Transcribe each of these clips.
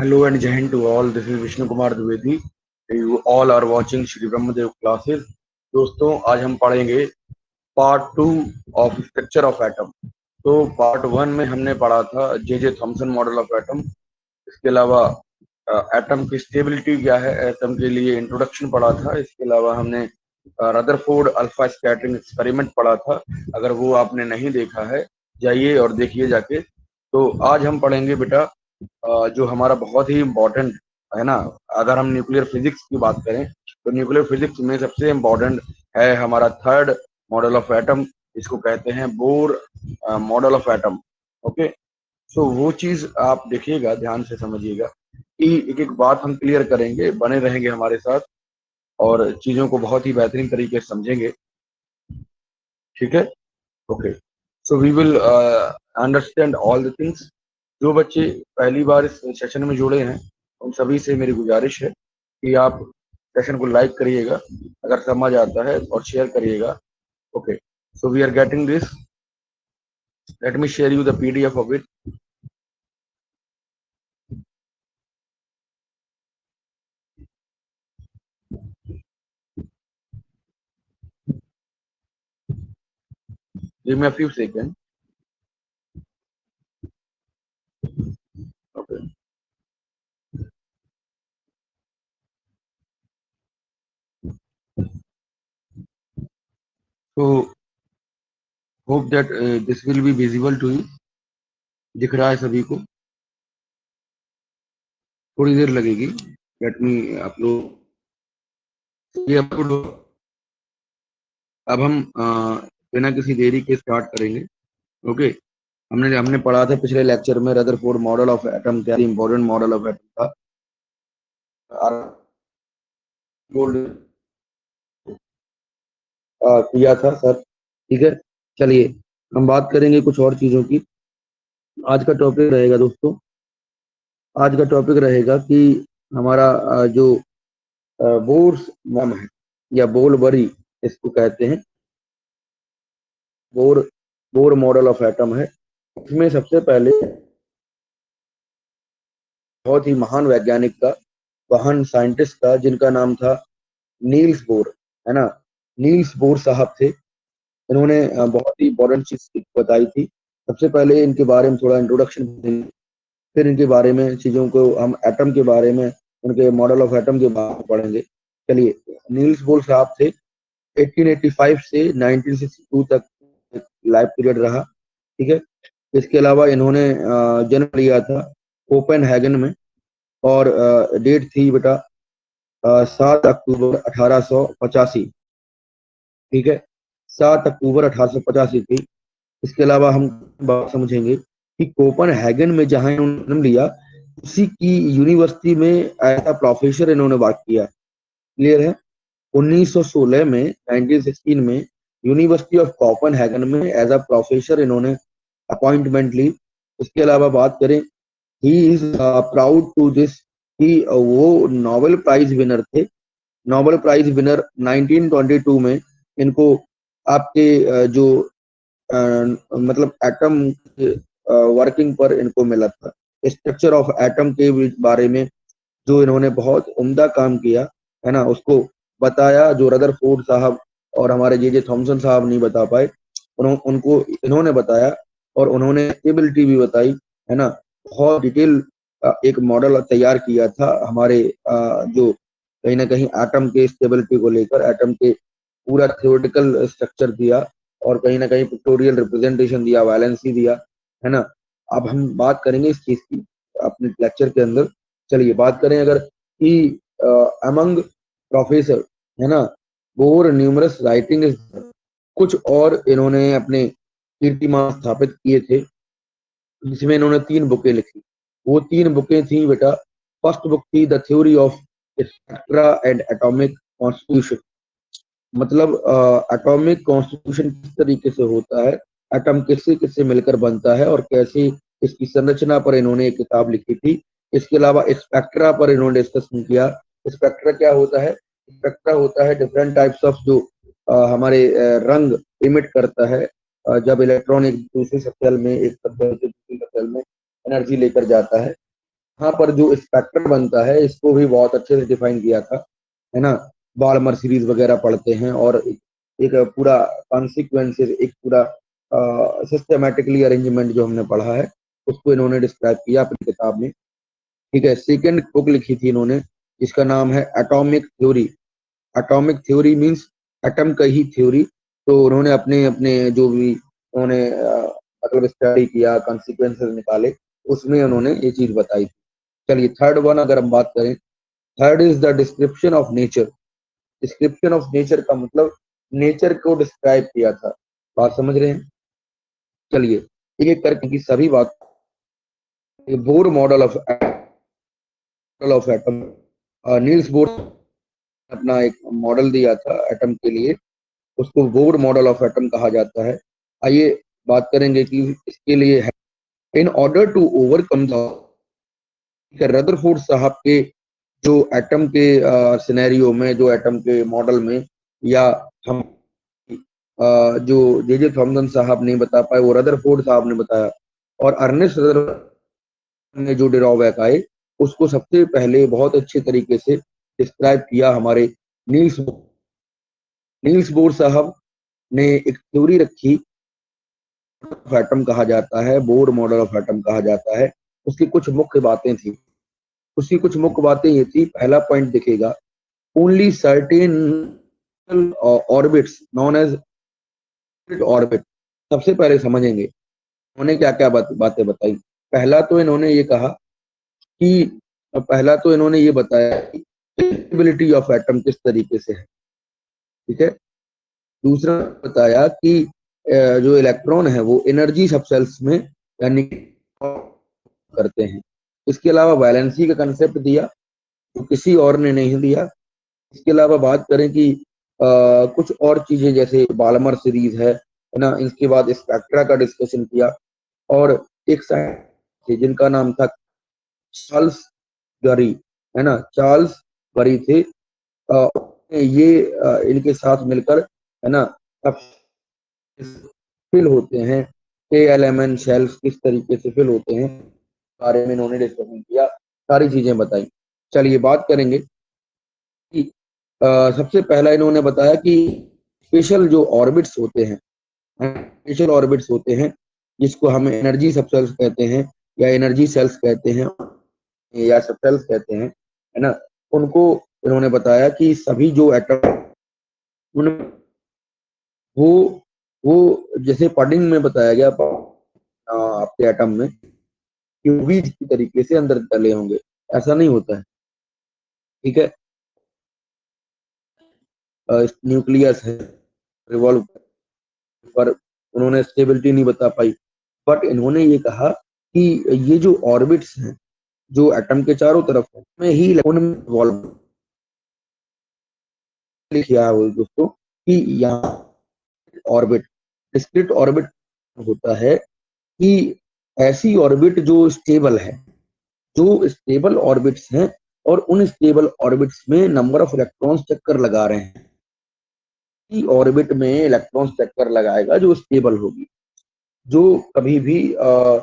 Hello and Jai Hind to all. This is Vishnu Kumar Dwivedi. You all are watching Shri Brahmadev classes. दोस्तों आज हम पढ़ेंगे part 2 of structure of atom. तो part 1 में हमने पढ़ा था J Thomson model of atom. इसके अलावा एटम की स्टेबिलिटी क्या है, एटम के लिए इंट्रोडक्शन पढ़ा था। इसके अलावा हमने रदरफोर्ड अल्फा स्कैटरिंग एक्सपेरिमेंट पढ़ा था। अगर वो आपने नहीं देखा है जाइए और देखिए जाके। तो आज हम पढ़ेंगे बेटा जो हमारा बहुत ही इम्पोर्टेंट है ना। अगर हम न्यूक्लियर फिजिक्स की बात करें तो न्यूक्लियर फिजिक्स में सबसे इम्पोर्टेंट है हमारा थर्ड मॉडल ऑफ एटम, इसको कहते हैं Bohr model of atom. Okay, so वो चीज आप देखिएगा, ध्यान से समझिएगा कि एक एक बात हम क्लियर करेंगे, बने रहेंगे हमारे साथ और चीजों को बहुत ही बेहतरीन तरीके से समझेंगे। ठीक है, okay, so we will understand all the things. जो बच्चे पहली बार इस सेशन में जुड़े हैं उन सभी से मेरी गुजारिश है कि आप सेशन को लाइक करिएगा अगर समझ आता है और शेयर करिएगा। Okay, so we are getting this, let me share you the PDF of it. Give me a few second. Okay, so hope that this will be visible to you। दिख रहा है सभी को? थोड़ी देर लगेगी, लेट मी अपलोड। ये upload अब हम बिना किसी देरी के स्टार्ट करेंगे। ओके, हमने हमने पढ़ा था पिछले लेक्चर में रदरफोर्ड मॉडल ऑफ एटम क्या इंपॉर्टेंट मॉडल ऑफ एटम था। किया था सर, ठीक है। चलिए हम बात करेंगे कुछ और चीजों की। आज का टॉपिक रहेगा दोस्तों, आज का टॉपिक रहेगा कि हमारा जो बोर्स मॉम है या बोलबरी इसको कहते हैं, bore bore model of atom है। इसमें सबसे पहले बहुत ही महान वैज्ञानिक का, महान साइंटिस्ट का, जिनका नाम था नील्स बोर, है ना। नील्स बोर साहब थे। इन्होंने बहुत ही इंपॉर्टेंट चीज बताई थी। सबसे पहले इनके बारे में थोड़ा इंट्रोडक्शन देंगे, फिर इनके बारे में चीजों को हम एटम के बारे में, उनके मॉडल ऑफ एटम के बारे में पढ़ेंगे। चलिए, नील्स बोर साहब थे, 1885 से 1962 तक लाइफ पीरियड रहा, ठीक है। इसके अलावा इन्होंने जन्म लिया था कोपेनहेगन में, और डेट थी बेटा 7 अक्टूबर 1885, ठीक है। 7 अक्टूबर 1885 थी। इसके अलावा हम बात समझेंगे कि कोपेनहेगन में जहां इन्होंने जन्म लिया उसी की यूनिवर्सिटी में एज अ प्रोफेसर इन्होंने वर्क किया। क्लियर है? 1916 में, 1916 में यूनिवर्सिटी ऑफ कोपेनहेगन में एज अ प्रोफेसर इन्होंने अपॉइंटमेंट ली। इसके अलावा बात करें, he is proud to this कि वो नोबेल प्राइज विनर थे। नोबेल प्राइज विनर 1922 में इनको आपके जो मतलब एटम वर्किंग पर इनको मिला था। स्ट्रक्चर ऑफ एटम के बारे में जो इन्होंने बहुत उम्दा काम किया है ना, उसको बताया, जो रदरफोर्ड साहब और हमारे जे थॉमसन साहब नहीं बता पाए, उनको इन्होंने बताया और उन्होंने स्टेबिलिटी भी बताई, है ना। बहुत डिटेल एक मॉडल तैयार किया था हमारे जो कहीं ना कहीं एटम के स्टेबिलिटी को लेकर, एटम के पूरा थ्योरेटिकल स्ट्रक्चर दिया और कहीं ना कहीं पिक्टोरियल रिप्रेजेंटेशन दिया, वैलेंसी दिया, है ना। अब हम बात करेंगे इस चीज की अपने लेक्चर के अंदर। चलिए बात करें अगर कि अमंग प्रोफेसर, है ना, बोर न्यूमरस राइटिंग, कुछ और इन्होंने अपने कीर्तिमान स्थापित किए थे, जिसमें इन्होंने 3 बुकें लिखी। वो 3 बुकें थी बेटा, फर्स्ट बुक थी the theory of spectra and atomic constitution, मतलब एटॉमिक कॉन्स्टिट्यूशन किस तरीके से होता है, एटम किससे किससे मिलकर बनता है और कैसे इसकी संरचना पर इन्होंने एक किताब लिखी थी। इसके अलावा स्पेक्ट्रा पर इन्होंने डिस्कशन किया। स्पेक्ट्रा क्या होता है? स्पेक्ट्रा होता है डिफरेंट टाइप्स ऑफ जो हमारे रंग इमिट करता है जब इलेक्ट्रॉन एक दूसरे सेल में, एक सेल से दूसरे सेल में एनर्जी लेकर जाता है। यहाँ पर जो स्पेक्ट्रम बनता है इसको भी बहुत अच्छे से डिफाइन किया था, है ना। बाल्मर सीरीज वगैरह पढ़ते हैं और एक पूरा कॉन्सिक्वेंसेस, एक पूरा सिस्टमेटिकली अरेंजमेंट जो हमने पढ़ा है उसको इन्होंने डिस्क्राइब किया अपनी किताब में। ठीक है, सेकंड बुक लिखी थी इन्होंने जिसका नाम है atomic theory. Atomic theory means atom का ही थ्योरी। तो उन्होंने अपने अपने जो भी उन्होंने मतलब स्टडी किया, कॉन्सिक्वेंसेस निकाले, उसमें उन्होंने ये चीज बताई। चलिए थर्ड वन अगर हम बात करें, third is the description of nature. Description of nature का मतलब नेचर को डिस्क्राइब किया था। बात समझ रहे हैं? चलिए एक एक करके की सभी बात। Bore model of atom, Niels Bohr अपना एक मॉडल दिया था एटम के लिए, उसको बोर मॉडल ऑफ एटम कहा जाता है। आइए बात करेंगे कि इसके लिए है in order to overcome the Rutherford साहब के जो एटम के सिनेरियो में, जो एटम के मॉडल में, या हम जो जे थॉमसन साहब नहीं बता पाए वो रदरफोर्ड साहब ने बताया। और अर्नेस्ट रदरफोर्ड ने जो ड्रॉबैक आए उसको सबसे पहले बहुत अच्छे तरीके से डिस्क्राइब किया हमारे नील्स नील्स बोर साहब ने। एक थ्योरी रखी, एटम कहा जाता है, बोर मॉडल ऑफ एटम कहा जाता है। उसकी कुछ मुख्य बातें थी। उसकी कुछ मुख्य बातें ये थी, पहला पॉइंट दिखेगा, only certain orbits known as orbit. सबसे पहले समझेंगे उन्होंने क्या क्या बातें बताई। पहला तो इन्होंने ये कहा कि पहला तो इन्होंने ये बताया कि स्टेबिलिटी ऑफ एटम किस तरीके से है। ठीक है। दूसरा बताया कि जो इलेक्ट्रॉन है वो एनर्जी सबसेल्स में यानी करते हैं। इसके अलावा वैलेंसी का कंसेप्ट दिया जो किसी और ने नहीं दिया। इसके अलावा बात करें कि कुछ और चीजें जैसे बाल्मर सीरीज है ना, इसके बाद स्पेक्ट्रा का डिस्कशन किया। और एक साइंटिस्ट जिनका नाम था चार्ल्स गरी, है ना, चार्ल्स गरी थे। ये इनके साथ मिलकर, है ना, अब फिल होते हैं, KLMN शेल्स किस तरीके से फिल होते हैं बारे में इन्होंने डिस्कशन किया, सारी चीजें बताई। चलिए बात करेंगे कि सबसे पहला इन्होंने बताया कि स्पेशल जो ऑर्बिट्स होते हैं, स्पेशल ऑर्बिट्स होते हैं जिसको हम एनर्जी सबसेल्स कहते हैं या एनर्जी सेल्स कहते हैं या सबसेल्स कहते हैं, है ना, उनको इन्होंने बताया कि सभी जो एटम उन वो वो जैसे पडिंग में बताया गया आपके एटम में क्यूबीज की तरीके से अंदर डले होंगे, ऐसा नहीं होता है। ठीक है। न्यूक्लियस है, रिवॉल्व, पर उन्होंने स्टेबिलिटी नहीं बता पाई। बट इन्होंने ये कहा कि ये जो ऑर्बिट्स हैं जो एटम के चारों तरफ है में ही इलेक्ट्रॉन में रिवॉल्व किया है दोस्तों कि यहाँ ऑर्बिट, डिस्क्रीट ऑर्बिट होता है कि ऐसी ऑर्बिट जो स्टेबल है, जो स्टेबल ऑर्बिट्स हैं और उन स्टेबल ऑर्बिट्स में नंबर ऑफ इलेक्ट्रॉन्स चक्कर लगा रहे हैं। ऑर्बिट में इलेक्ट्रॉन्स चक्कर लगाएगा जो स्टेबल होगी, जो कभी भी आ,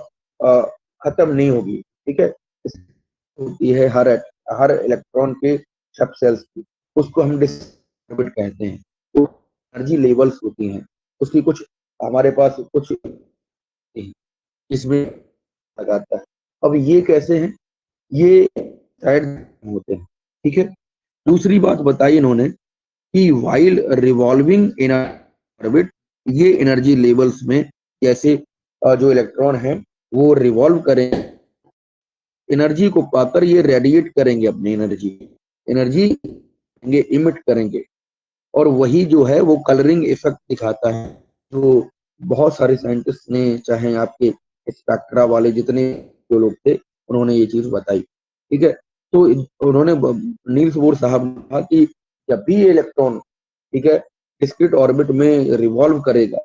खत्म नहीं होगी। ठीक है। होती है हर इलेक्ट्रॉन के सब सेल्स की, उसको हम ऑर्बिट कहते हैं। तो एनर्जी लेवल्स होती हैं उसकी, कुछ हमारे पास कुछ इसमें लगाता है। अब ये कैसे हैं, ये साइड होते हैं। ठीक है। दूसरी बात बताई इन्होंने कि वाइल रिवॉल्विंग इन ऑर्बिट, ये एनर्जी लेवल्स में जैसे जो इलेक्ट्रॉन है वो रिवॉल्व करें, एनर्जी को पाकर ये रेडिएट करेंगे अपनी एनर्जी, एनर्जी इमिट करेंगे। और वही जो है वो कलरिंग इफेक्ट दिखाता है जो बहुत सारे साइंटिस्ट ने, चाहे आपके स्पेक्ट्रा वाले जितने जो लोग थे, उन्होंने ये चीज बताई। ठीक है। तो उन्होंने नील्स बोर साहब ने कहा कि जब भी ये इलेक्ट्रॉन, ठीक है, डिस्क्रीट ऑर्बिट में रिवॉल्व करेगा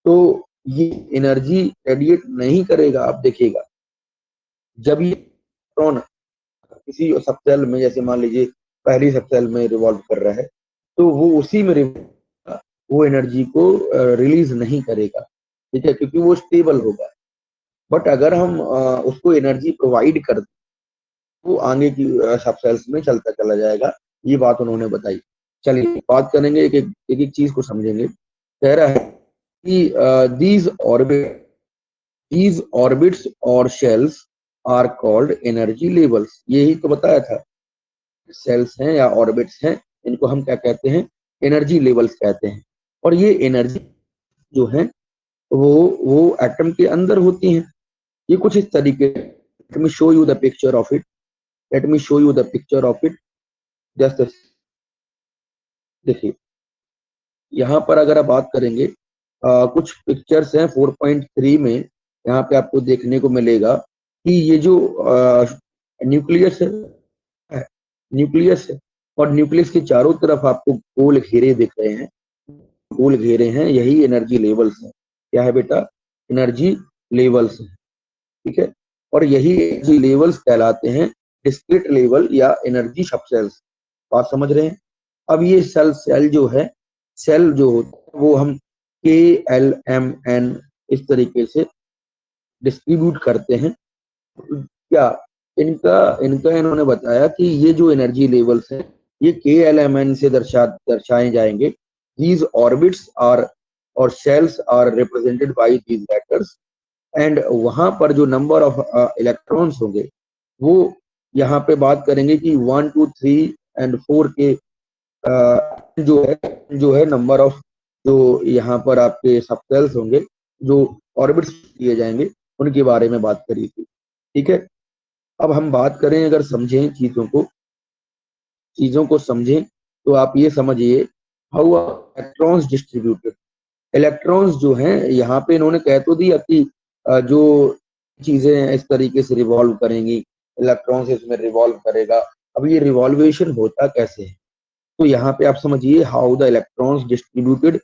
तो ये एनर्जी रेडिएट नहीं करेगा। आप देखिएगा जब ये इलेक्ट्रॉन किसी सबसेल में, जैसे मान लीजिए पहली सबसेल में रिवॉल्व कर रहा है, तो वो उसी में वो एनर्जी को रिलीज नहीं करेगा। ठीक है, क्योंकि वो स्टेबल होगा। बट अगर हम उसको एनर्जी प्रोवाइड कर दें, वो आगे की सब सेल्स में चलता चला जाएगा। ये बात उन्होंने बताई। चलिए बात करेंगे, एक एक चीज को समझेंगे। कह रहा है कि दीज ऑर्बिट्स और shells are called energy levels. यही तो बताया था, सेल्स हैं या ऑर्बिट्स हैं, इनको हम क्या कहते हैं, एनर्जी लेवल्स कहते हैं। और ये एनर्जी जो है वो एटम के अंदर होती हैं। ये कुछ इस तरीके, let me show you the picture of it, let me show you the picture of it. Just देखिए, यहाँ पर अगर आप बात करेंगे, कुछ पिक्चर्स हैं 4.3 में। यहाँ पे आपको देखने को मिलेगा कि ये जो न्यूक्लियस है, न्यूक्लियस है, और न्यूक्लियस के चारों तरफ आपको गोल घेरे दिख रहे हैं, गोल घेरे हैं, यही एनर्जी लेवल्स हैं। क्या है बेटा, एनर्जी लेवल्स हैं। ठीक है, और यही एनर्जी लेवल्स कहलाते हैं डिस्क्रीट लेवल या एनर्जी सब सेल्स। बात समझ रहे हैं? अब ये सेल जो है, सेल जो होता है वो हम KLMN इस तरीके से डिस्ट्रीब्यूट करते हैं। क्या इनका इनका इन्होंने बताया कि ये जो एनर्जी लेवल्स हैं ये KLMN से दर्शाए जाएंगे। दीज ऑर्बिट्स आर और shells are represented by these letters, and वहां पर जो नंबर ऑफ इलेक्ट्रॉन्स होंगे वो यहाँ पे बात करेंगे कि 1 2 3 एंड 4 के जो है नंबर ऑफ जो यहाँ पर आपके सबसेल्स होंगे जो ऑर्बिट्स किए जाएंगे, उनके बारे में बात करी थी। ठीक है, अब हम बात करें, अगर समझें चीजों को समझें तो आप ये समझिए, हाउ इलेक्ट्रॉन्स डिस्ट्रीब्यूटेड। इलेक्ट्रॉन्स जो हैं यहाँ पे इन्होंने कह तो दिया कि जो चीजें इस तरीके से रिवॉल्व करेंगी, इलेक्ट्रॉन से इसमें रिवॉल्व करेगा। अब ये रिवॉल्वेशन होता कैसे है, तो यहाँ पे आप समझिए, how the electrons distributed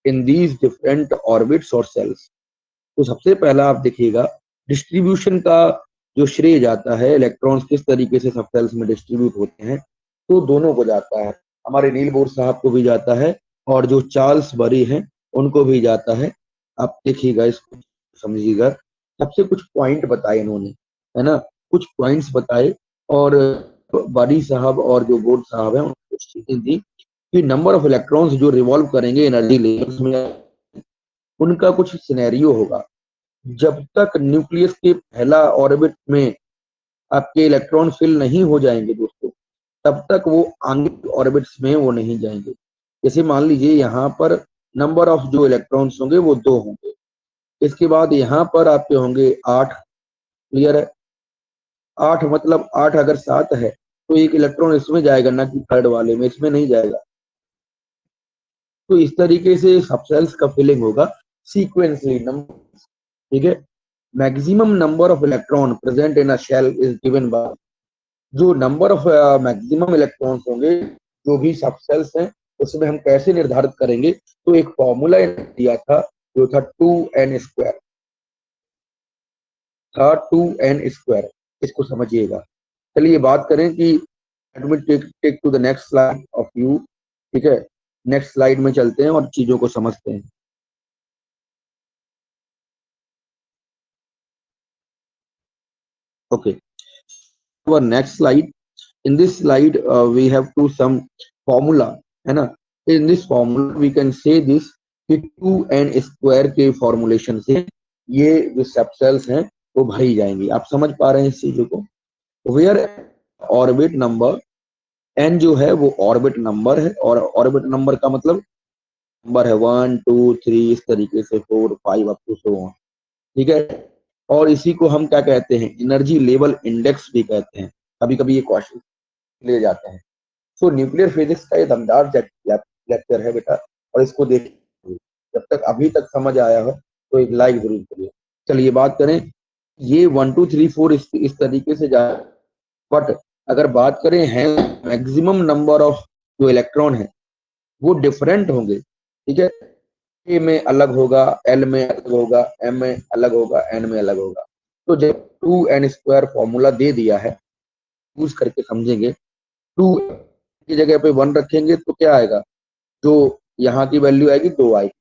in these different orbits और सेल्स। तो सबसे पहला आप देखिएगा, डिस्ट्रीब्यूशन का जो श्रेय जाता है, इलेक्ट्रॉन्स किस तरीके से सब सेल्स में डिस्ट्रीब्यूट होते हैं, तो दोनों को जाता है। हमारे नील बोर साहब को भी जाता है और जो चार्ल्स बरी हैं उनको भी जाता है। आप देखिएगा, इसको समझिएगा। सबसे कुछ पॉइंट बताए इन्होंने, है ना, कुछ पॉइंट्स बताए, और बरी साहब और जो बोर साहब हैं उनको कुछ चीजें दी कि नंबर ऑफ इलेक्ट्रॉन्स जो रिवॉल्व करेंगे एनर्जी लेवल्स में, उनका कुछ सिनेरियो होगा। जब तक न्यूक्लियस के पहला ऑर्बिट में आपके इलेक्ट्रॉन फिल नहीं हो जाएंगे दोस्तों, तब तक वो आगे ऑर्बिट्स में वो नहीं जाएंगे। जैसे मान लीजिए यहाँ पर नंबर ऑफ जो इलेक्ट्रॉन्स होंगे वो 2 होंगे, इसके बाद यहाँ पर आपके होंगे 8। क्लियर है? 8 मतलब 8 अगर 7 है तो एक इलेक्ट्रॉन इसमें जाएगा, ना कि थर्ड वाले में, इसमें नहीं जाएगा। तो इस तरीके से सबसेल्स का फिलिंग होगा सीक्वेंसली नंबर। ठीक है, maximum number of electron present in a shell is given by, जो नंबर ऑफ मैक्सिमम इलेक्ट्रॉन्स होंगे जो भी सबसेल्स हैं उसमें हम कैसे निर्धारित करेंगे, तो एक फॉर्मूला दिया था जो था 2n², था 2n²। इसको समझिएगा। चलिए बात करें कि let me take to the next slide of you. ठीक है, नेक्स्ट स्लाइड में चलते हैं और चीजों को समझते हैं। Okay, our next slide. In this slide we have to some formula, है ना। in this formula we can say this कि 2n² के फॉर्मुलेशन से ये जो सब सेल्स हैं वो भरी जाएंगी। आप समझ पा रहे हैं इस चीजों को? वेयर ऑर्बिट नंबर, n जो है वो ऑर्बिट नंबर है, और ऑर्बिट नंबर का मतलब नंबर है 1 2 3 इस तरीके से 4 5 अप टू सो ऑन। ठीक है, और इसी को हम क्या कहते हैं, एनर्जी लेवल इंडेक्स भी कहते हैं। कभी कभी ये क्वेश्चन ले जाते हैं। सो न्यूक्लियर फिजिक्स का ये दमदार लेक्चर है बेटा, और इसको देखिए। जब तक अभी तक समझ आया हो तो एक लाइक जरूर करिए। चलिए बात करें, ये 1 2 3 4 इस तरीके से जाए, बट अगर बात करें है मैक्सिमम नंबर ऑफ जो इलेक्ट्रॉन है वो डिफरेंट होंगे। ठीक है, ए में अलग होगा, एल में अलग होगा, एम में अलग होगा, एन में अलग होगा। तो जब 2n² फॉर्मूला दे दिया है, यूज करके समझेंगे। 2 की जगह पे 1 रखेंगे तो क्या आएगा, जो यहाँ की वैल्यू आएगी 2 आएगी।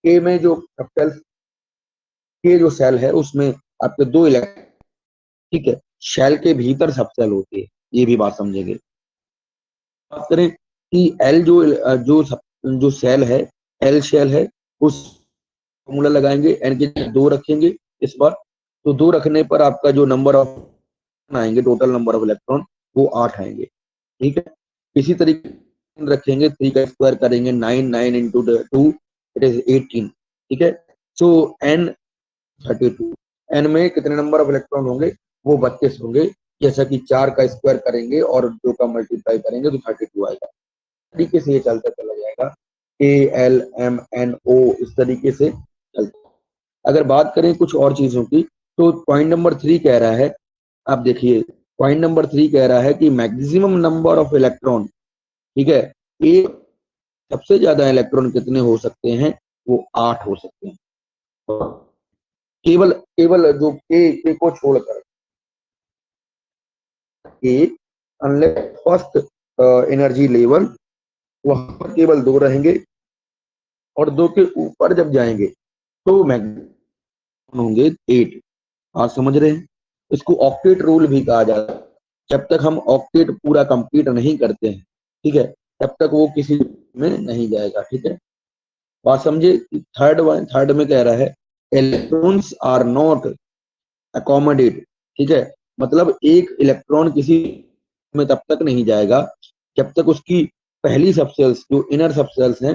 के में जो सेल, के जो सेल है उसमें आपके 2 इलेक्ट्रॉन। ठीक है, शेल के भीतर सब सेल होती है, ये भी बात समझेंगे। बात करें कि एल जो सेल है, एल शेल है, उस फॉर्मूला लगाएंगे, एन के जगह 2 रखेंगे इस बार, तो 2 रखने पर आपका जो नंबर ऑफ आएंगे, टोटल नंबर ऑफ इलेक्ट्रॉन, वो 8 आएंगे। ठीक है, इसी तरीके रखेंगे, 3 का स्क्वायर करेंगे, 9 इंटू 2 इट इज 18। ठीक है, सो एन 32, एन में कितने नंबर ऑफ इलेक्ट्रॉन होंगे, वो 32 होंगे। जैसा कि 4 का स्क्वायर करेंगे और 2 का मल्टीप्लाई करेंगे तो 32 आएगा। तरीके से ये चलता चला जाएगा, A L M N O, इस तरीके से चलता। अगर बात करें कुछ और चीजों की, तो पॉइंट नंबर 3 कह रहा है, आप देखिए, पॉइंट नंबर 3 कह रहा है कि मैक्सिमम नंबर ऑफ इलेक्ट्रॉन, ठीक है, एक सबसे ज्यादा इलेक्ट्रॉन कितने हो सकते हैं, वो 8 हो सकते हैं। केवल केवल जो के को छोड़कर, के अनलेस फर्स्ट एनर्जी लेवल, वहां पर केवल 2 रहेंगे, और 2 के ऊपर जब जाएंगे तो मैक्सिमम होंगे 8। आप समझ रहे हैं, इसको ऑक्टेट रूल भी कहा जाता है। जब तक हम ऑक्टेट पूरा कंप्लीट नहीं करते हैं, ठीक है, तब तक वो किसी में नहीं जाएगा। ठीक है, बात समझे। थर्ड में कह रहा है, इलेक्ट्रॉन्स आर नॉट अकोमोडेट। ठीक है, मतलब एक इलेक्ट्रॉन किसी में तब तक नहीं जाएगा जब तक उसकी पहली सबसेल्स, जो इनर सबसेल्स हैं,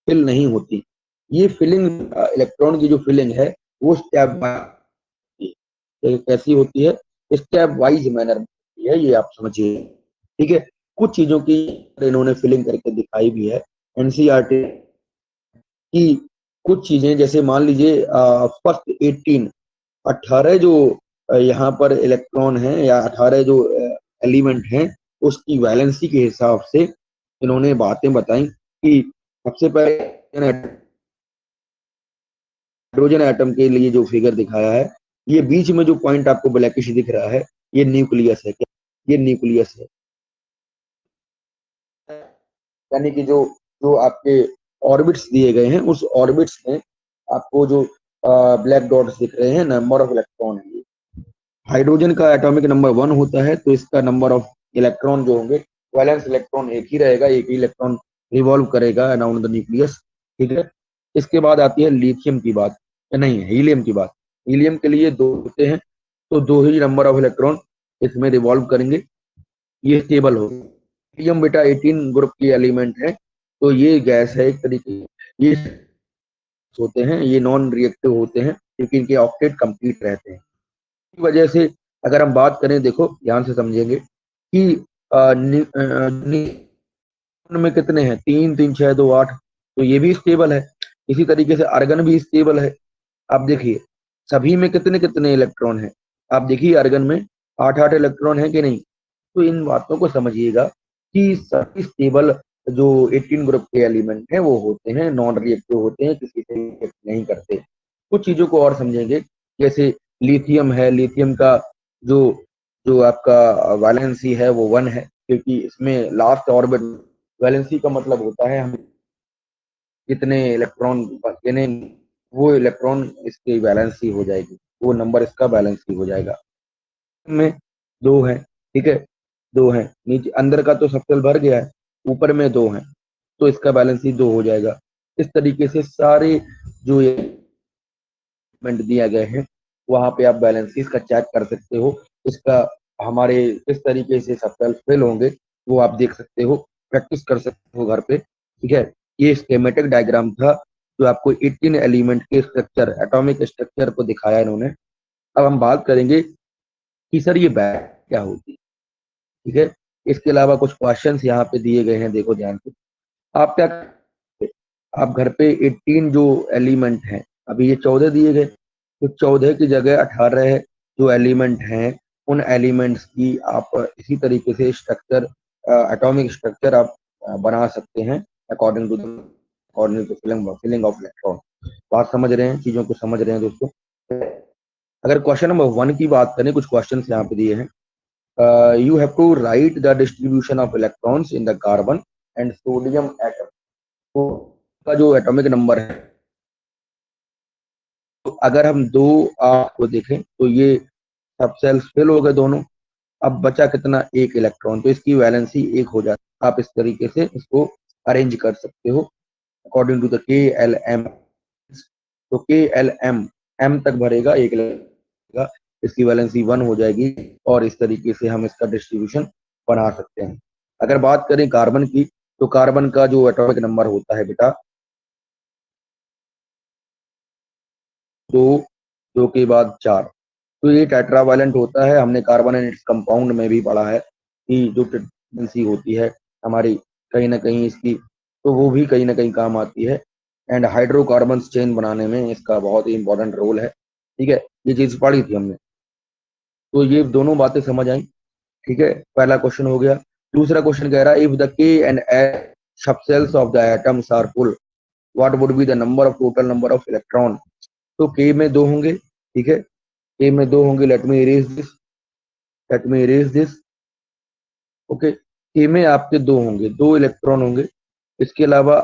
फिल नहीं होती। ये फिलिंग, इलेक्ट्रॉन की जो फिलिंग है, वो स्टेप कैसी होती है, स्टेप वाइज मैनर में होती है, ये आप समझिए। ठीक है, कुछ चीजों की इन्होंने फिलिंग करके दिखाई भी है एनसीईआरटी की। कुछ चीजें जैसे मान लीजिए फर्स्ट 18 जो यहाँ पर इलेक्ट्रॉन है, या 18 जो एलिमेंट हैं, उसकी वैलेंसी के हिसाब से इन्होंने बातें बताई कि सबसे पहले हाइड्रोजन एटम के लिए जो फिगर दिखाया है, ये बीच में जो पॉइंट आपको ब्लैकिश दिख रहा है, ये न्यूक्लियस है। क्या, ये न्यूक्लियस है, यानी कि जो जो आपके ऑर्बिट्स दिए गए हैं, उस ऑर्बिट्स में आपको जो ब्लैक डॉट्स दिख रहे हैं, नंबर ऑफ इलेक्ट्रॉन है। हाइड्रोजन का एटॉमिक नंबर 1 होता है, तो इसका नंबर ऑफ इलेक्ट्रॉन जो होंगे, वैलेंस इलेक्ट्रॉन एक ही रहेगा, एक ही इलेक्ट्रॉन रिवॉल्व करेगा अराउंड द न्यूक्लियस। ठीक है, इसके बाद आती है लिथियम की बात, नहीं, हीलियम की बात। हीलियम के लिए 2 होते हैं, तो 2 ही नंबर ऑफ इलेक्ट्रॉन इसमें रिवॉल्व करेंगे, ये स्टेबल होगा। हीलियम बेटा 18 ग्रुप की एलिमेंट है, तो ये गैस है एक तरीके, ये होते हैं, ये नॉन रिएक्टिव होते हैं क्योंकि इनके ऑक्टेट कंप्लीट रहते हैं। की वजह से अगर हम बात करें, देखो ध्यान से समझेंगे कि में कितने हैं, 3 3 6 2 8, तो ये भी स्टेबल है। इसी तरीके से अर्गन भी स्टेबल है। आप देखिए सभी में कितने कितने इलेक्ट्रॉन हैं, आप देखिए अर्गन में 8 8 इलेक्ट्रॉन है कि नहीं। तो इन बातों को समझिएगा कि सभी स्टेबल जो 18 ग्रुप के एलिमेंट हैं, वो होते हैं, नॉन रिएक्टिव होते हैं, किसी से रिएक्ट नहीं करते। कुछ चीजों को और समझेंगे, जैसे लिथियम है, लिथियम का जो जो आपका वैलेंसी है वो 1 है, क्योंकि इसमें लास्ट ऑर्बिट, वैलेंसी का मतलब होता है हम कितने इलेक्ट्रॉन यानी वो इलेक्ट्रॉन इसकी वैलेंसी हो जाएगी, वो नंबर इसका बैलेंसी हो जाएगा। में 2 है, ठीक है, 2 है, नीचे अंदर का तो सबसेल भर गया है, ऊपर में 2 है, तो इसका बैलेंस ही 2 हो जाएगा। इस तरीके से सारे जो एलिमेंट दिया गए हैं, वहां पे आप बैलेंसेस का चेक कर सकते हो। इसका हमारे किस तरीके से सबसेल फिल होंगे, वो आप देख सकते हो, प्रैक्टिस कर सकते हो घर पे। ठीक है, ये स्कीमेटिक डायग्राम था जो आपको 18 एलिमेंट के स्ट्रक्चर, एटॉमिक स्ट्रक्चर को दिखाया इन्होंने। अब हम बात करेंगे कि सर ये बैट क्या होती है। ठीक है, इसके अलावा कुछ क्वेश्चंस यहाँ पे दिए गए हैं, देखो ध्यान से। आप क्या करेंगे? आप घर पे 18 जो एलिमेंट हैं, अभी ये 14 दिए गए, तो 14 की जगह 18 जो एलिमेंट हैं, उन एलिमेंट्स की आप इसी तरीके से स्ट्रक्चर, एटॉमिक स्ट्रक्चर आप बना सकते हैं according to filling of electron. बात समझ रहे हैं, चीजों को समझ रहे हैं दोस्तों। अगर क्वेश्चन नंबर 1 की बात करें, कुछ क्वेश्चन यहाँ पे दिए हैं। You have to write the distribution of electrons in the carbon and sodium atom। तो का जो एटॉमिक नंबर है, तो अगर हम 2 को देखें तो ये सब सेल्स फिल हो गए दोनों। अब बचा कितना, एक इलेक्ट्रॉन, तो इसकी वैलेंसी एक हो जाती है। आप इस तरीके से इसको अरेंज कर सकते हो अकॉर्डिंग टू द के एल एम। तो के एल एम, एम तक भरेगा, एक लगेगा, इसकी वैलेंसी 1 हो जाएगी, और इस तरीके से हम इसका डिस्ट्रीब्यूशन बना सकते हैं। अगर बात करें कार्बन की, तो कार्बन का जो एटॉमिक नंबर होता है बेटा, 2, 2 के बाद 4, तो ये टेट्रावैलेंट होता है। हमने कार्बन एंड इट्स कंपाउंड में भी पढ़ा है कि जो टेंडेंसी होती है हमारी, कहीं ना कहीं इसकी, तो वो भी कहीं ना कहीं काम आती है। एंड हाइड्रोकार्बन चेन बनाने में इसका बहुत ही इंपॉर्टेंट रोल है। ठीक है, ये चीज पढ़ी थी हमने। तो ये दोनों बातें समझ आई। ठीक है, पहला क्वेश्चन हो गया। दूसरा क्वेश्चन कह रहा है, if the K and L subshells of the atoms are full, what would be the number of total number of electron. तो के में 2 होंगे। ठीक है, के में 2 होंगे। Let me erase this. Okay, के में आपके 2 होंगे, 2 इलेक्ट्रॉन होंगे। इसके अलावा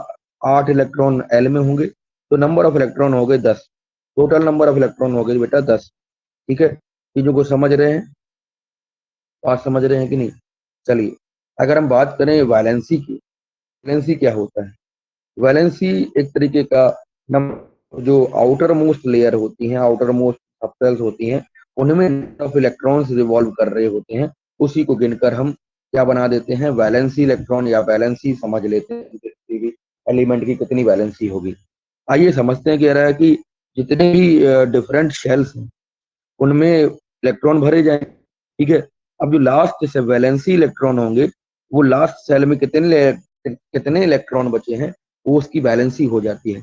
8 इलेक्ट्रॉन एल में होंगे, तो नंबर ऑफ इलेक्ट्रॉन हो गए 10। टोटल नंबर ऑफ इलेक्ट्रॉन हो गए बेटा 10। ठीक है, चीजों को समझ रहे हैं, बात समझ रहे हैं कि नहीं। चलिए, अगर हम बात करें वैलेंसी की, वैलेंसी क्या होता है। वैलेंसी एक तरीके का जो आउटर मोस्ट लेयर होती हैं, आउटर मोस्ट सबसेल्स होती हैं, उनमें ऑफ इलेक्ट्रॉन्स रिवॉल्व कर रहे होते हैं, उसी को गिनकर हम क्या बना देते हैं, वैलेंसी इलेक्ट्रॉन या वैलेंसी समझ लेते हैं कि किसी भी एलिमेंट की कितनी वैलेंसी होगी। आइए समझते हैं, कह रहा है कि जितने भी डिफरेंट शेल्स हैं उनमें इलेक्ट्रॉन भरे जाएं। ठीक है, अब जो लास्ट से वैलेंसी इलेक्ट्रॉन होंगे, वो लास्ट सेल में कितने इलेक्ट्रॉन बचे हैं, वो उसकी वैलेंसी हो जाती है।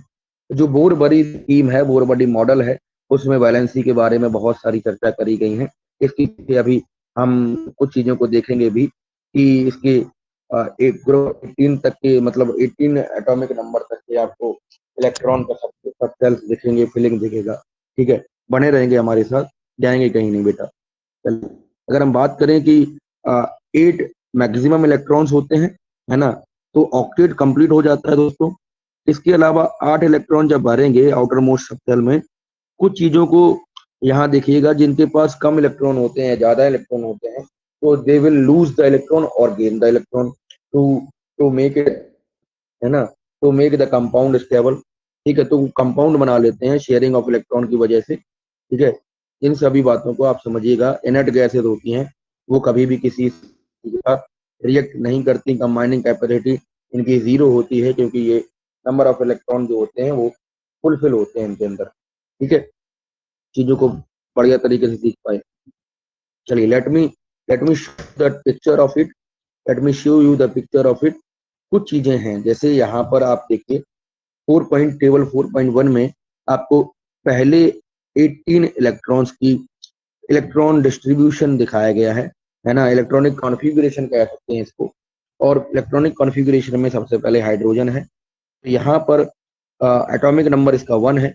जो बोर बड़ी स्कीम है, बोर बड़ी मॉडल है, उसमें वैलेंसी के बारे में बहुत सारी चर्चा करी गई है। इसकी अभी हम कुछ चीजों को देखेंगे भी कि इसके एक ग्रुप 18 तक के, मतलब 18 एटॉमिक नंबर तक के आपको इलेक्ट्रॉन का सब सेल्स दिखेंगे, फिलिंग दिखेगा। ठीक है, बने रहेंगे हमारे साथ, जाएंगे कहीं नहीं बेटा। चलिए, अगर हम बात करें कि 8 मैक्सिमम इलेक्ट्रॉन्स होते हैं, है ना, तो ऑक्टेट कंप्लीट हो जाता है दोस्तों। इसके अलावा 8 इलेक्ट्रॉन जब भरेंगे आउटर मोस्ट सबसेल में, कुछ चीजों को यहाँ देखिएगा, जिनके पास कम इलेक्ट्रॉन होते हैं, ज्यादा इलेक्ट्रॉन होते हैं, तो they will lose the electron और gain the electron to to make it, है ना, to make the compound stable. ठीक है, तो कंपाउंड बना लेते हैं शेयरिंग ऑफ इलेक्ट्रॉन की वजह से। ठीक है, इन सभी बातों को आप समझिएगा। इनर्ट गैसेज होती हैं, वो कभी भी किसी के साथ रिएक्ट नहीं करती, कंबाइनिंग कैपेसिटी इनकी 0 होती है, क्योंकि ये नंबर ऑफ इलेक्ट्रॉन जो होते हैं वो फुलफिल होते हैं इनके अंदर। ठीक है, चीजों को बढ़िया तरीके से सीख पाए। चलिए, let me show the picture of it, let me show you the picture of it. कुछ चीजें हैं, जैसे यहाँ पर आप देखिए, टेबल 4.1 में आपको पहले 18 इलेक्ट्रॉन्स की इलेक्ट्रॉन डिस्ट्रीब्यूशन दिखाया गया है ना, इलेक्ट्रॉनिक कॉन्फ़िगरेशन कह सकते हैं इसको। और इलेक्ट्रॉनिक कॉन्फ़िगरेशन में सबसे पहले हाइड्रोजन है, तो यहाँ पर एटॉमिक नंबर इसका 1 है।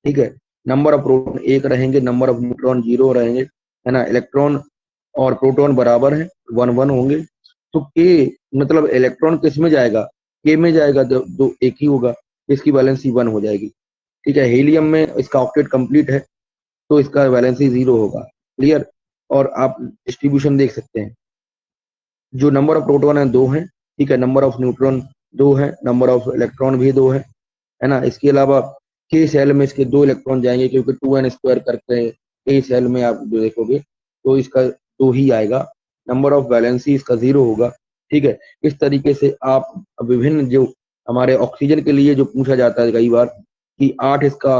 ठीक है, नंबर ऑफ प्रोटॉन 1 रहेंगे, नंबर ऑफ न्यूट्रॉन 0 रहेंगे, है ना। इलेक्ट्रॉन और प्रोटॉन बराबर है, 1 1 होंगे। तो के मतलब इलेक्ट्रॉन किस में जाएगा, के में जाएगा, दो एक ही होगा, इसकी वैलेंसी 1 हो जाएगी। ठीक है, हीलियम में इसका ऑक्टेट कंप्लीट है, तो इसका वैलेंसी 0 होगा। क्लियर। और आप डिस्ट्रीब्यूशन देख सकते हैं, जो नंबर ऑफ प्रोटॉन है 2 है। ठीक है, नंबर ऑफ न्यूट्रॉन 2 है, नंबर ऑफ इलेक्ट्रॉन भी 2 है ना। इसके अलावा के सेल में इसके 2 इलेक्ट्रॉन जाएंगे, क्योंकि 2n² करके के सेल में आप जो देखोगे तो इसका 2 ही आएगा। नंबर ऑफ वैलेंसी इसका 0 होगा। ठीक है, इस तरीके से आप विभिन्न, जो हमारे ऑक्सीजन के लिए जो पूछा जाता है कई बार कि 8 इसका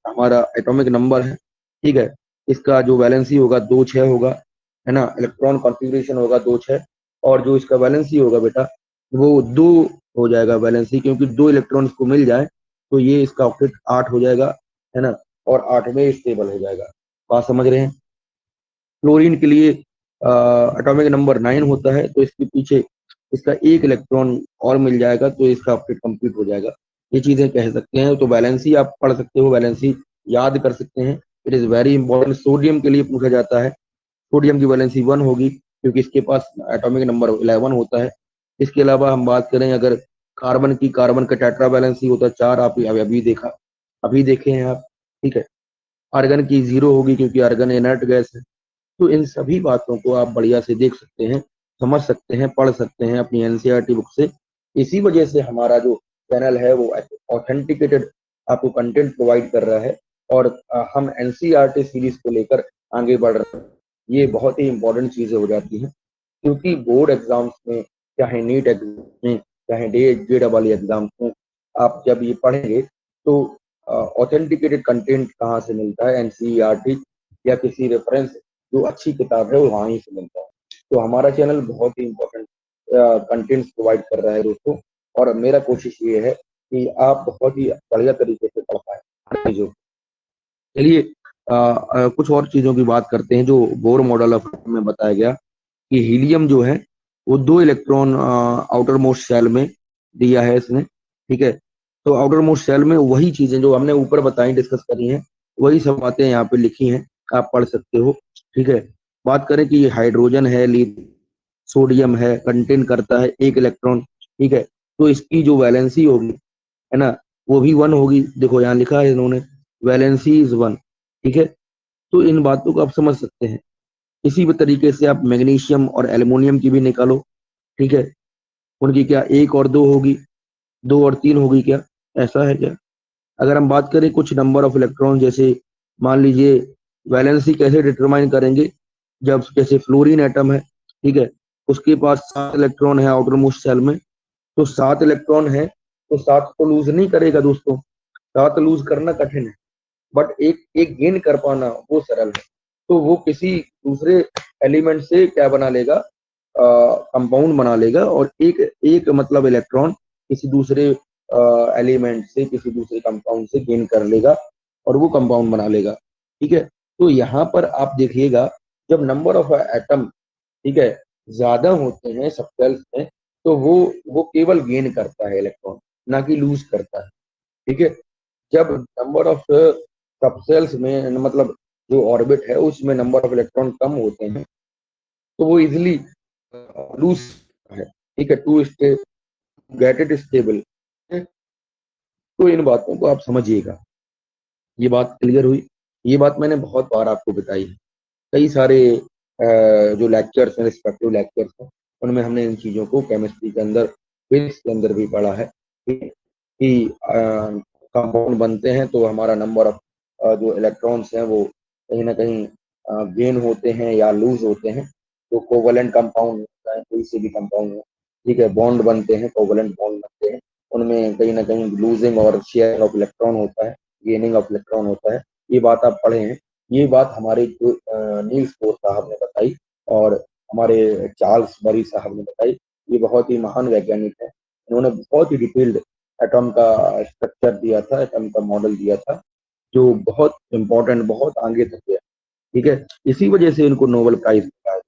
हमारा एटॉमिक नंबर है। ठीक है, इसका जो वैलेंसी होगा 2 6 होगा, है ना। इलेक्ट्रॉन कॉन्फ़िगरेशन होगा 2 6, और जो इसका वैलेंसी होगा बेटा वो 2 हो जाएगा वैलेंसी, क्योंकि 2 इलेक्ट्रॉन को मिल जाए तो ये इसका ऑक्टेट 8 हो जाएगा, है ना, और 8 में स्टेबल हो जाएगा। बात समझ रहे हैं। क्लोरीन के लिए एटॉमिक नंबर 9 होता है, तो इसके पीछे इसका 1 इलेक्ट्रॉन और मिल जाएगा, तो इसका ऑक्टेट कंप्लीट हो जाएगा। ये चीजें कह सकते हैं। तो वैलेंसी आप पढ़ सकते हो, वैलेंसी याद कर सकते हैं, it is very important. Sodium के लिए पूछा जाता है, सोडियम की वैलेंसी 1 होगी, क्योंकि इसके पास एटॉमिक नंबर 11 होता है। इसके अलावा हम बात करें अगर कार्बन की, कार्बन का टेट्रा वैलेंसी होता है 4, आप अभी देखा, अभी देखे हैं आप। ठीक है, आर्गन की 0 होगी क्योंकि आर्गन इनर्ट गैस है। तो इन सभी बातों को आप बढ़िया से देख सकते हैं, समझ सकते हैं, पढ़ सकते हैं अपनी एनसीईआरटी बुक से। इसी वजह से हमारा जो चैनल है वो ऑथेंटिकेटेड आपको कंटेंट प्रोवाइड कर रहा है, और हम एनसीईआरटी सीरीज को लेकर आगे बढ़ रहे हैं। ये बहुत ही इंपॉर्टेंट चीजें हो जाती हैं, क्योंकि बोर्ड एग्जाम्स में, चाहे नीट एग्जाम में, चाहे JEE एग्जाम्स में, आप जब ये पढ़ेंगे तो ऑथेंटिकेटेड कंटेंट कहाँ से मिलता है, एनसीईआरटी या किसी रेफरेंस जो अच्छी किताब है वो वहीं से मिलता है। तो हमारा चैनल बहुत ही इम्पोर्टेंट कंटेंट्स प्रोवाइड कर रहा है दोस्तों, और मेरा कोशिश ये है कि आप बहुत ही बढ़िया तरीके से पढ़ पाए चीजों। चलिए कुछ और चीजों की बात करते हैं। जो बोर मॉडल ऑफ में बताया गया कि हीलियम जो है वो 2 इलेक्ट्रॉन आउटर मोस्ट शेल में दिया है इसने, ठीक है। तो आउटर मोस्ट शेल में वही चीजें जो हमने ऊपर बताई, डिस्कस करी हैं, वही सब बातें यहाँ पे लिखी हैं, आप पढ़ सकते हो, ठीक है। बात करें कि ये हाइड्रोजन है, सोडियम है, कंटेन करता है 1 इलेक्ट्रॉन, ठीक है। तो इसकी जो वैलेंसी होगी, है ना, वो भी 1 होगी। देखो यहाँ लिखा है इन्होंने, वैलेंसी इज 1, ठीक है। तो इन बातों को आप समझ सकते हैं। इसी भी तरीके से आप मैग्नीशियम और एल्युमिनियम की भी निकालो, ठीक है। उनकी क्या 1 और 2 होगी, 2 और 3 होगी क्या, ऐसा है क्या? अगर हम बात करें कुछ नंबर ऑफ इलेक्ट्रॉन, जैसे मान लीजिए वैलेंसी कैसे डिटरमाइन करेंगे, जब जैसे फ्लोरीन एटम है, ठीक है, उसके पास 7 इलेक्ट्रॉन है आउटर मोस्ट शेल में। तो 7 इलेक्ट्रॉन है, तो 7 को लूज नहीं करेगा दोस्तों, 7 लूज करना कठिन है, बट एक एक गेन कर पाना वो सरल है। तो वो किसी दूसरे एलिमेंट से क्या बना लेगा, कंपाउंड बना लेगा, और एक एक मतलब इलेक्ट्रॉन किसी दूसरे एलिमेंट से, किसी दूसरे कंपाउंड से गेन कर लेगा और वो कंपाउंड बना लेगा, ठीक है। तो यहाँ पर आप देखिएगा, जब नंबर ऑफ एटम, ठीक है, ज्यादा होते हैं सबसेल्स में, तो वो केवल गेन करता है इलेक्ट्रॉन, ना कि लूज करता है, ठीक है। जब नंबर ऑफ सबसेल्स में, मतलब जो ऑर्बिट है उसमें नंबर ऑफ इलेक्ट्रॉन कम होते हैं, तो वो इजिली लूज है, ठीक है, to stay get it stable. तो इन बातों को आप समझिएगा। ये बात क्लियर हुई? ये बात मैंने बहुत बार आपको बताई है, कई सारे जो लेक्चर्स हैं, रिस्पेक्टिव लेक्चर्स हैं, उनमें हमने इन चीज़ों को केमिस्ट्री के अंदर, फिजिक्स के अंदर भी पढ़ा है कि कंपाउंड बनते हैं तो हमारा नंबर ऑफ जो इलेक्ट्रॉन्स हैं वो कहीं ना कहीं गेन होते हैं या लूज होते हैं। तो कोवलेंट कंपाउंड होता है, कोई से भी कंपाउंड हो, ठीक है, बॉन्ड बनते हैं, कोवलेंट बॉन्ड बनते हैं, उनमें कहीं ना कहीं लूजिंग और शेयर ऑफ इलेक्ट्रॉन होता है, गेनिंग ऑफ इलेक्ट्रॉन होता है। ये बात आप पढ़े हैं। ये बात हमारे जो नील्स बोर साहब ने बताई, और हमारे चार्ल्स बरी साहब ने बताई। ये बहुत ही महान वैज्ञानिक है, इन्होंने बहुत ही डिटेल्ड एटॉम का स्ट्रक्चर दिया था, एटॉम का मॉडल दिया था, जो बहुत इंपॉर्टेंट, बहुत आगे तक गया, ठीक है। इसी वजह से इनको नोबेल प्राइज मिला है,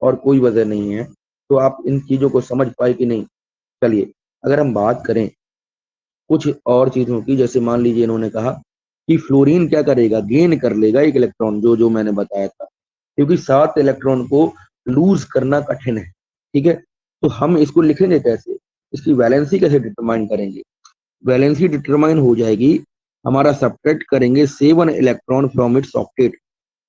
और कोई वजह नहीं है। तो आप इन चीजों को समझ पाए कि नहीं? चलिए, अगर हम बात करें कुछ और चीजों की, जैसे मान लीजिए इन्होंने कहा कि फ्लोरीन क्या करेगा, गेन कर लेगा 1 इलेक्ट्रॉन, जो जो मैंने बताया था, क्योंकि 7 इलेक्ट्रॉन को लूज करना कठिन है, ठीक है। तो हम इसको लिखेंगे कैसे, इसकी वैलेंसी कैसे डिटरमाइन करेंगे? वैलेंसी डिटरमाइन हो जाएगी, हमारा सब्ट्रैक्ट करेंगे 7 इलेक्ट्रॉन फ्रॉम इट्स ऑक्टेट,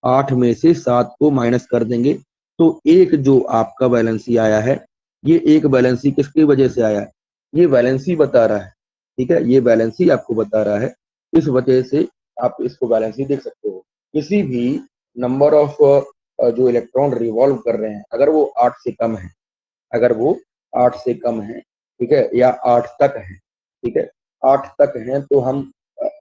8 में से 7 को माइनस कर देंगे, तो एक जो आपका वैलेंसी आया है, ये एक वैलेंसी किसकी वजह से आया है, ये वैलेंसी बता रहा है, ठीक है, ये वैलेंसी आपको बता रहा है। इस वजह से आप इसको वैलेंसी देख सकते हो। किसी भी नंबर ऑफ जो इलेक्ट्रॉन रिवॉल्व कर रहे हैं, अगर वो 8 से कम है, अगर वो 8 से कम है, ठीक है, या 8 तक है, ठीक है, 8 तक है, तो हम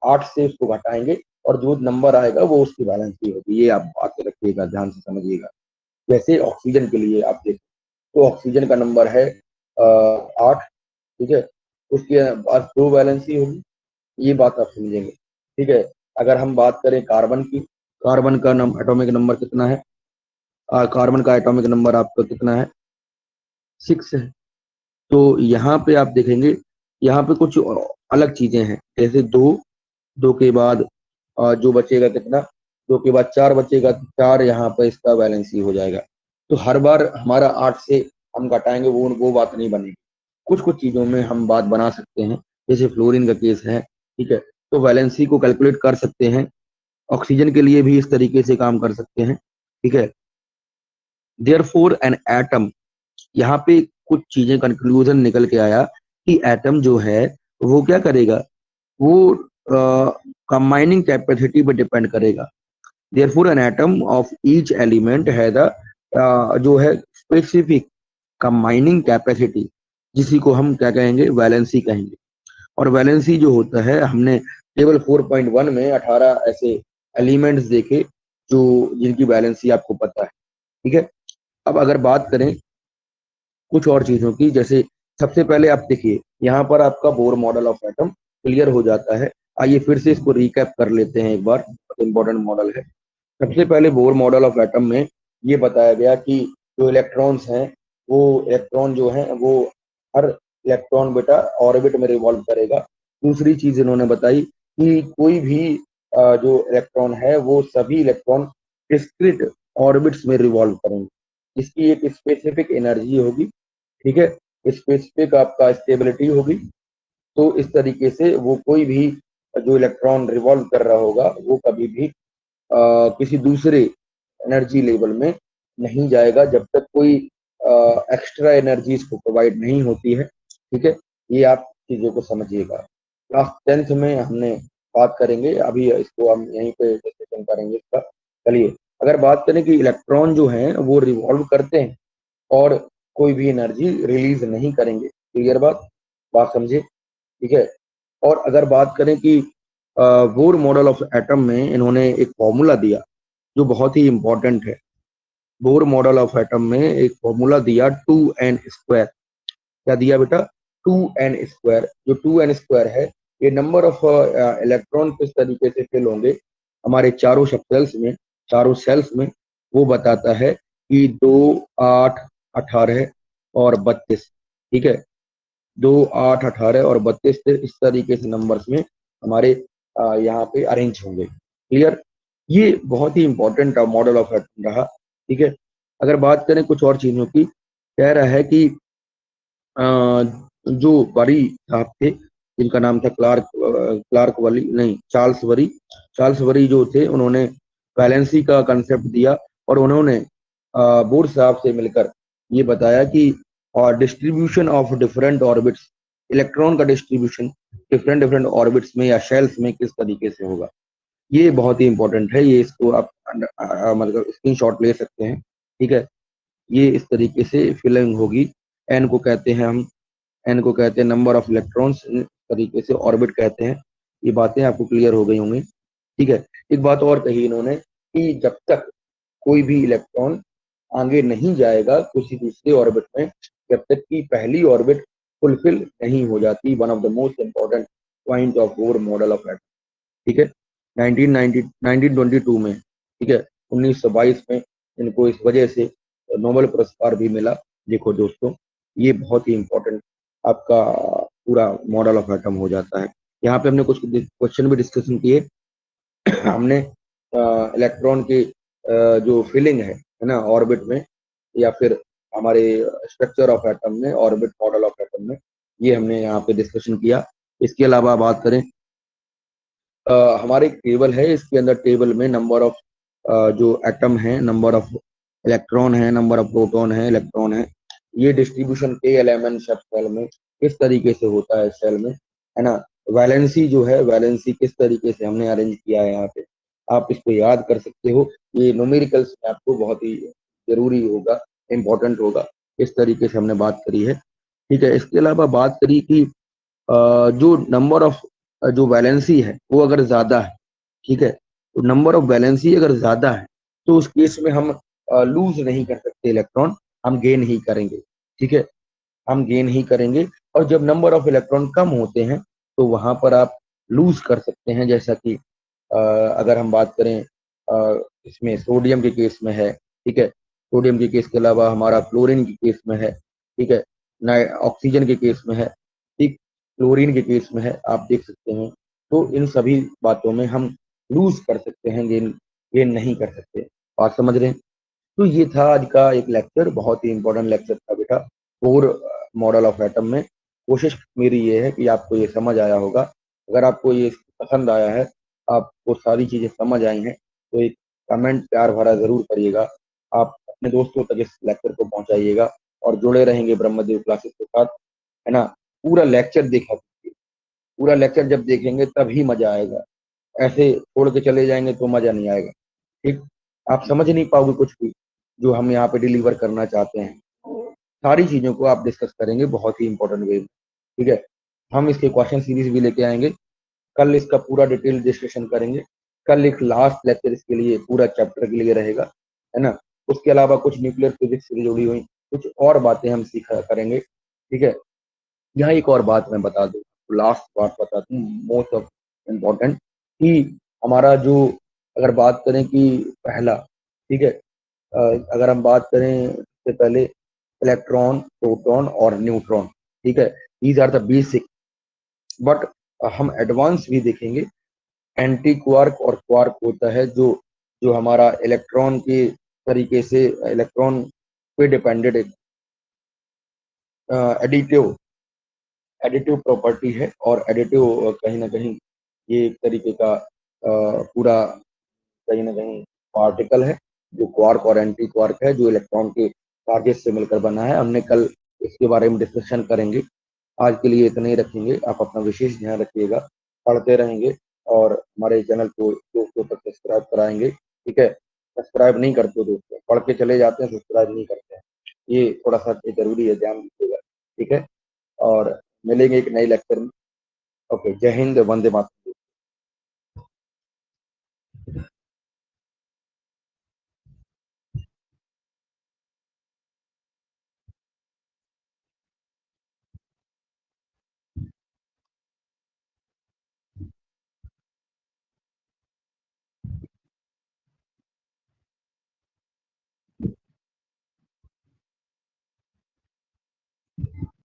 8 से उसको घटाएंगे, और जो नंबर आएगा वो उसकी वैलेंसी होगी। ये आप बात रखिएगा, ध्यान से समझिएगा। जैसे ऑक्सीजन के लिए आप देखो, तो ऑक्सीजन का नंबर है 8, ठीक है, उसके बाद 2 वैलेंसी होगी, ये बात आप समझेंगे, ठीक है। अगर हम बात करें कार्बन की, कार्बन का एटॉमिक नंबर कितना है, कार्बन का एटॉमिक नंबर आपका कितना है, 6 है। तो यहाँ पे आप देखेंगे, यहाँ पे कुछ अलग चीजें हैं, जैसे 2, 2 के बाद जो बचेगा कितना, 2 के बाद 4 बचेगा, तो 4 यहाँ पर इसका बैलेंस ही हो जाएगा। तो हर बार हमारा 8 से हम घटाएंगे, वो बात नहीं बनेगी। कुछ कुछ चीजों में हम बात बना सकते हैं, जैसे फ्लोरीन का केस है, ठीक है। तो वैलेंसी को कैलकुलेट कर सकते हैं, ऑक्सीजन के लिए भी इस तरीके से काम कर सकते हैं, ठीक है। देयरफॉर एन एटम, यहाँ पे कुछ चीजें कंक्लूजन निकल के आया कि एटम जो है वो क्या करेगा, वो कंबाइनिंग कैपेसिटी पे डिपेंड करेगा। Therefore an atom of each element है द जो है स्पेसिफिक कंबाइनिंग कैपेसिटी, जिसी को हम क्या कहेंगे, वैलेंसी कहेंगे। और वैलेंसी जो होता है, हमने टेबल 4.1 में 18 ऐसे एलिमेंट्स देखे जो जिनकी वैलेंसी आपको पता है, ठीक है। अब अगर बात करें कुछ और चीजों की, जैसे सबसे पहले आप देखिए यहाँ पर आपका bore model of atom clear हो जाता है। आइए फिर से इसको रिकैप कर लेते हैं एक बार, इंपॉर्टेंट मॉडल है। सबसे पहले बोर मॉडल ऑफ एटम में ये बताया गया कि जो इलेक्ट्रॉन्स हैं, वो इलेक्ट्रॉन जो है वो हर इलेक्ट्रॉन बेटा ऑर्बिट में रिवॉल्व करेगा। दूसरी चीज इन्होंने बताई कि कोई भी जो इलेक्ट्रॉन है वो सभी इलेक्ट्रॉन डिस्क्रीट ऑर्बिट्स में रिवॉल्व करेंगे। इसकी एक स्पेसिफिक एनर्जी होगी, ठीक है, स्पेसिफिक आपका स्टेबिलिटी होगी। तो इस तरीके से वो कोई भी जो इलेक्ट्रॉन रिवॉल्व कर रहा होगा वो कभी भी किसी दूसरे एनर्जी लेवल में नहीं जाएगा जब तक कोई एक्स्ट्रा एनर्जी इसको प्रोवाइड नहीं होती है, ठीक है। ये आप चीजों को समझिएगा। क्लास 10th में हमने बात करेंगे, अभी इसको हम यहीं पे डिस्कशन करेंगे इसका। चलिए, अगर बात करें कि इलेक्ट्रॉन जो हैं वो रिवॉल्व करते हैं और कोई भी एनर्जी रिलीज नहीं करेंगे, क्लियर बात, बात समझे, ठीक है। और अगर बात करें कि बोर मॉडल ऑफ एटम में इन्होंने एक फॉर्मूला दिया जो बहुत ही इंपॉर्टेंट है। बोर मॉडल ऑफ एटम में एक फॉर्मूला दिया 2n²। क्या दिया बेटा, 2n²। जो 2n² है, ये नंबर ऑफ इलेक्ट्रॉन किस तरीके से फिल होंगे हमारे चारों सेल्स में वो बताता है कि 2, 8, 18 और 32, ठीक है। 2, 8, 18 और 32 इस तरीके से नंबर्स में हमारे यहाँ पे अरेंज होंगे, क्लियर। ये बहुत ही इंपॉर्टेंट मॉडल ऑफ एटम रहा, ठीक है। अगर बात करें कुछ और चीजों की, कह रहा है कि जो वरी साहब थे, जिनका नाम था क्लार्क वली नहीं चार्ल्स वरी जो थे, उन्होंने वैलेंसी का कंसेप्ट दिया और उन्होंने बोर साहब से मिलकर ये बताया कि distribution of different orbits, electron का डिस्ट्रीब्यूशन डिफरेंट डिफरेंट ऑर्बिट्स में या शेल्स में किस तरीके से होगा। ये बहुत ही इंपॉर्टेंट है, ये इसको आप मतलब स्क्रीनशॉट ले सकते हैं, ठीक है। ये इस तरीके से फिलिंग होगी। एन को कहते हैं हम, एन को कहते हैं नंबर ऑफ इलेक्ट्रॉन्स, इस तरीके से ऑर्बिट कहते हैं। ये बातें आपको क्लियर हो गई होंगी, ठीक है। एक बात और कही इन्होंने कि जब तक कोई भी इलेक्ट्रॉन आगे नहीं जाएगा किसी दूसरे ऑर्बिट में, जब तक कि पहली ऑर्बिट फुलफिल नहीं हो जाती। One of the most important point of bore model of atom, ठीक है। 1922 में, ठीक है, 1922 में इनको इस वजह से नोबेल पुरस्कार भी मिला। देखो दोस्तों, ये बहुत ही इंपॉर्टेंट आपका पूरा मॉडल ऑफ एटम हो जाता है। यहाँ पे हमने कुछ क्वेश्चन भी डिस्कशन किए। हमने इलेक्ट्रॉन के जो फिलिंग है ना ऑर्बिट में, या फिर हमारे स्ट्रक्चर ऑफ एटम में, ऑर्बिट मॉडल ऑफ एटम में, ये हमने यहाँ पे डिस्कशन किया। इसके अलावा बात करें, हमारे एक टेबल है, इसके अंदर टेबल में नंबर ऑफ जो एटम है, नंबर ऑफ इलेक्ट्रॉन है, नंबर ऑफ प्रोटॉन है, इलेक्ट्रॉन है, ये डिस्ट्रीब्यूशन के एलिमेंट सेल में किस तरीके से होता है सेल में, है ना। वैलेंसी जो है, वैलेंसी किस तरीके से हमने अरेंज किया है यहाँ पे, आप इसको याद कर सकते हो। ये न्यूमेरिकल्स में आपको बहुत ही जरूरी होगा, इम्पोर्टेंट होगा। इस तरीके से हमने बात करी है, ठीक है। इसके अलावा बात करी कि जो नंबर ऑफ जो वैलेंसी है वो अगर ज्यादा है, ठीक है, तो नंबर ऑफ वैलेंसी अगर ज्यादा है तो उस केस में हम लूज नहीं कर सकते इलेक्ट्रॉन, हम गेन ही करेंगे, ठीक है, हम गेन ही करेंगे। और जब नंबर ऑफ इलेक्ट्रॉन कम होते हैं तो वहां पर आप लूज कर सकते हैं, जैसा कि अगर हम बात करें इसमें सोडियम के केस में है, ठीक है। सोडियम के केस के अलावा हमारा क्लोरीन के केस में है, ठीक है, ऑक्सीजन के केस में है, ठीक, क्लोरीन के केस में है, आप देख सकते हैं। तो इन सभी बातों में हम लूज कर सकते हैं, गेन गेन नहीं कर सकते। बात समझ रहे हैं। तो ये था आज का एक लेक्चर, बहुत ही इंपॉर्टेंट लेक्चर था बेटा बोर मॉडल ऑफ एटम में। कोशिश मेरी ये है कि आपको ये समझ आया होगा। अगर आपको ये पसंद आया है आपको सारी चीजें समझ आई हैं तो एक कमेंट प्यार भरा जरूर करिएगा। आप अपने दोस्तों तक इस लेक्चर को पहुंचाइएगा और जुड़े रहेंगे ब्रह्मदेव क्लासेस के साथ, है ना। पूरा लेक्चर देखा कीजिए, पूरा लेक्चर जब देखेंगे तभी मजा आएगा, ऐसे छोड़ के चले जाएंगे तो मजा नहीं आएगा। ठीक, आप समझ नहीं पाओगे कुछ भी जो हम यहाँ पे डिलीवर करना चाहते हैं। सारी चीजों को आप डिस्कस करेंगे बहुत ही इंपॉर्टेंट वे में। ठीक है, हम इसके क्वेश्चन सीरीज भी लेके आएंगे, कल इसका पूरा डिटेल डिस्कशन करेंगे। कल एक लास्ट लेक्चर इसके लिए पूरा चैप्टर के लिए रहेगा, है ना। उसके अलावा कुछ न्यूक्लियर फिजिक्स से जुड़ी हुई कुछ और बातें हम सीखा करेंगे। ठीक है, यहाँ एक और बात मैं बता दूं, लास्ट बात बता दूं, मोस्ट ऑफ इम्पोर्टेंट, कि हमारा जो, अगर बात करें कि पहला, ठीक है, अगर हम बात करें सबसे पहले इलेक्ट्रॉन, प्रोटॉन और न्यूट्रॉन, ठीक है, these are the basic. But हम एडवांस भी देखेंगे, एंटी क्वार्क और क्वार्क होता है जो जो हमारा इलेक्ट्रॉन के तरीके से, इलेक्ट्रॉन पे डिपेंडेड एडिटिव एडिटिव प्रॉपर्टी है। और एडिटिव कहीं ना कहीं ये एक तरीके का पूरा कहीं ना कहीं पार्टिकल है जो क्वार्क और एंटी क्वार्क है, जो इलेक्ट्रॉन के चार्जेस से मिलकर बना है। हमने कल इसके बारे में डिस्कशन करेंगे। आज के लिए इतना ही रखेंगे, आप अपना विशेष ध्यान रखिएगा, पढ़ते रहेंगे और हमारे चैनल को दोस्तों तक सब्सक्राइब कराएंगे। ठीक है, सब्सक्राइब नहीं करते दोस्तों, पढ़ के चले जाते हैं, सब्सक्राइब नहीं करते हैं, ये थोड़ा सा जरूरी है, ध्यान दीजिएगा। ठीक है, और मिलेंगे एक नई लेक्चर में। ओके, जय हिंद, वंदे मातरम।